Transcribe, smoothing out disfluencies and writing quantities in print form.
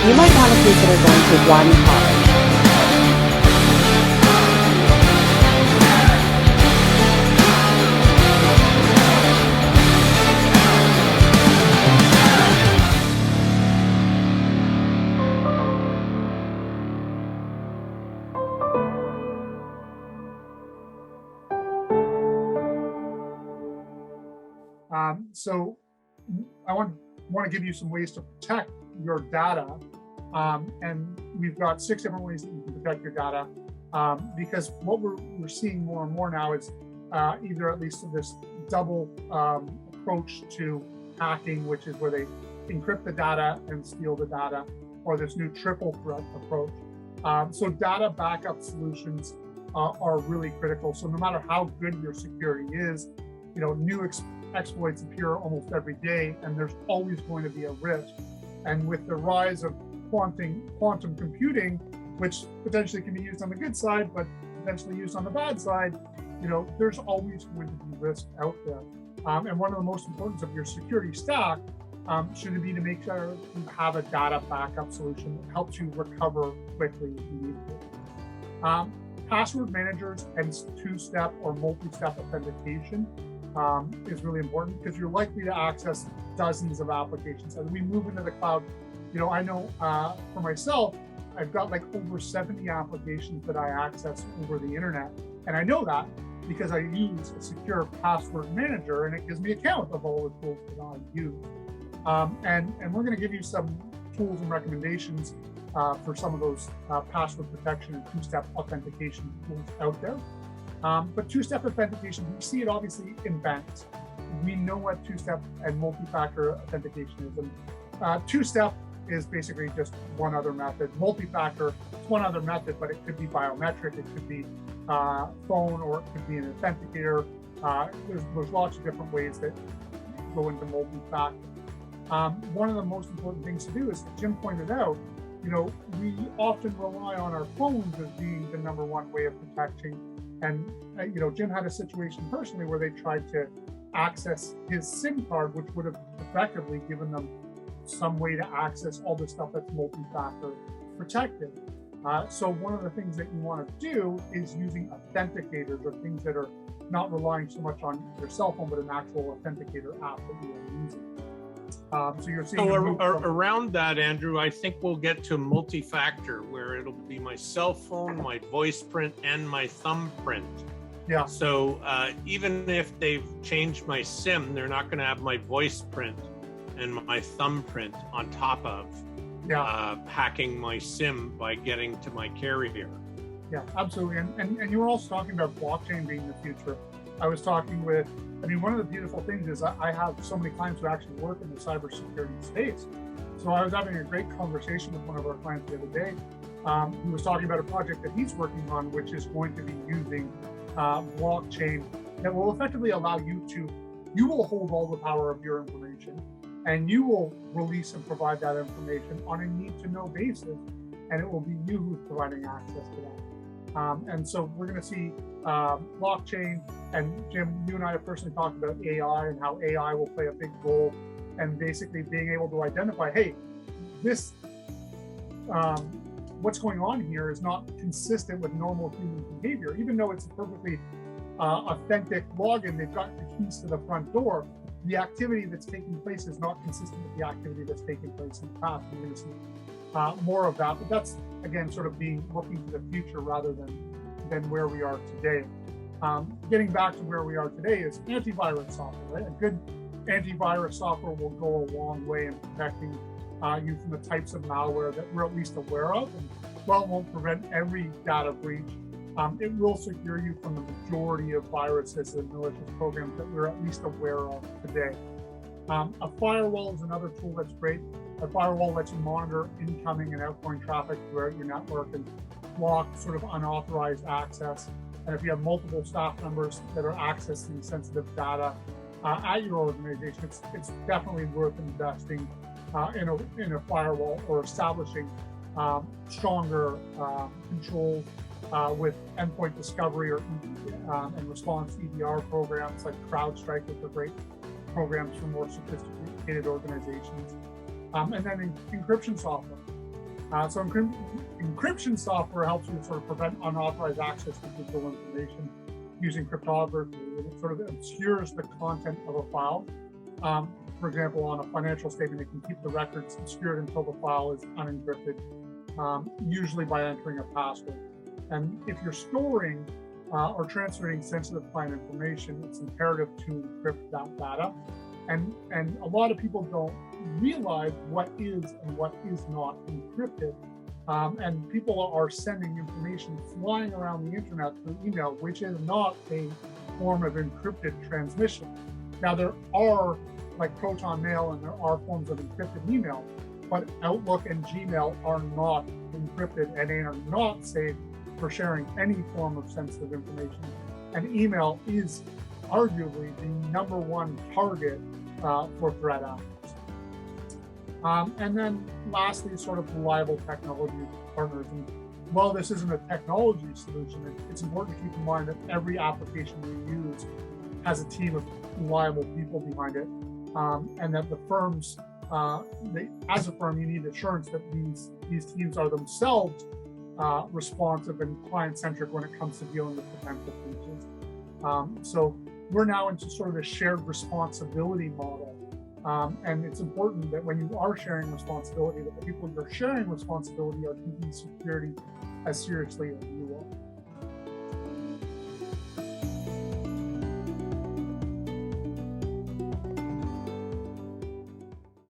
you might want to consider going to one college. So I want to give you some ways to protect your data. And we've got 6 different ways that you can protect your data, because what we're seeing more and more now is either at least this double approach to hacking, which is where they encrypt the data and steal the data, or this new triple threat approach. So data backup solutions are really critical. So no matter how good your security is, new exploits appear almost every day, and there's always going to be a risk. And with the rise of quantum computing, which potentially can be used on the good side, but potentially used on the bad side, there's always going to be risk out there. And one of the most important of your security stack should be to make sure you have a data backup solution that helps you recover quickly if you need to. Password managers and two-step or multi-step authentication is really important, because you're likely to access dozens of applications. As we move into the cloud, I know for myself, I've got like over 70 applications that I access over the internet. And I know that because I use a secure password manager, and it gives me a count of all the tools that I use. And we're going to give you some tools and recommendations for some of those password protection and two-step authentication tools out there. But two-step authentication, we see it obviously in banks. We know what two-step and multi-factor authentication is. And two-step is basically just one other method. Multi-factor is one other method, but it could be biometric, it could be phone, or it could be an authenticator. There's lots of different ways that go into multi-factor. One of the most important things to do is, Jim pointed out, we often rely on our phones as being the number one way of protecting. And Jim had a situation personally where they tried to access his SIM card, which would have effectively given them some way to access all the stuff that's multi-factor protected. So one of the things that you want to do is using authenticators, or things that are not relying so much on your cell phone, but an actual authenticator app that you are using. So you're seeing around that, Andrew, I think we'll get to multi-factor, where it'll be my cell phone, my voice print, and my thumbprint. Yeah. So even if they've changed my SIM, they're not going to have my voice print and my thumbprint on top of hacking my SIM by getting to my carrier. Yeah, absolutely. And you were also talking about blockchain being the future. I was talking with, one of the beautiful things is I have so many clients who actually work in the cybersecurity space. So I was having a great conversation with one of our clients the other day, who was talking about a project that he's working on, which is going to be using blockchain that will effectively allow you will hold all the power of your information, and you will release and provide that information on a need-to-know basis, and it will be you who's providing access to that. And so we're going to see blockchain, and Jim, you and I have personally talked about AI and how AI will play a big role, and basically being able to identify, hey, this what's going on here is not consistent with normal human behavior. Even though it's a perfectly authentic login, they've got the keys to the front door, the activity that's taking place is not consistent with the activity that's taken place in the past. We're going to see more of that, but that's, again, sort of looking to the future rather than where we are today. Getting back to where we are today is antivirus software, right? A good antivirus software will go a long way in protecting you from the types of malware that we're at least aware of. And while it won't prevent every data breach, it will secure you from the majority of viruses and malicious programs that we're at least aware of today. A firewall is another tool that's great. A firewall lets you monitor incoming and outgoing traffic throughout your network and block sort of unauthorized access. And if you have multiple staff members that are accessing sensitive data at your organization, it's definitely worth investing in a firewall, or establishing stronger controls with endpoint discovery or and response EDR programs like CrowdStrike, which are great programs for more sophisticated organizations. And then encryption software. So encryption software helps you sort of prevent unauthorized access to digital information using cryptography. It sort of obscures the content of a file. For example, on a financial statement, it can keep the records obscured until the file is unencrypted, usually by entering a password. And if you're storing or transferring sensitive client information, it's imperative to encrypt that data. And a lot of people don't realize what is and what is not encrypted. And people are sending information flying around the internet through email, which is not a form of encrypted transmission. Now, there are, like Proton Mail, and there are forms of encrypted email, but Outlook and Gmail are not encrypted, and they are not safe for sharing any form of sensitive information. And email is arguably the #1 target for threat actors. And then lastly, sort of reliable technology partners. And while this isn't a technology solution, it's important to keep in mind that every application we use has a team of reliable people behind it, and that the firms, as a firm, you need assurance that these teams are themselves responsive and client-centric when it comes to dealing with potential breaches. So we're now into sort of a shared responsibility model. And it's important that when you are sharing responsibility, that the people you're sharing responsibility are taking security as seriously as you are.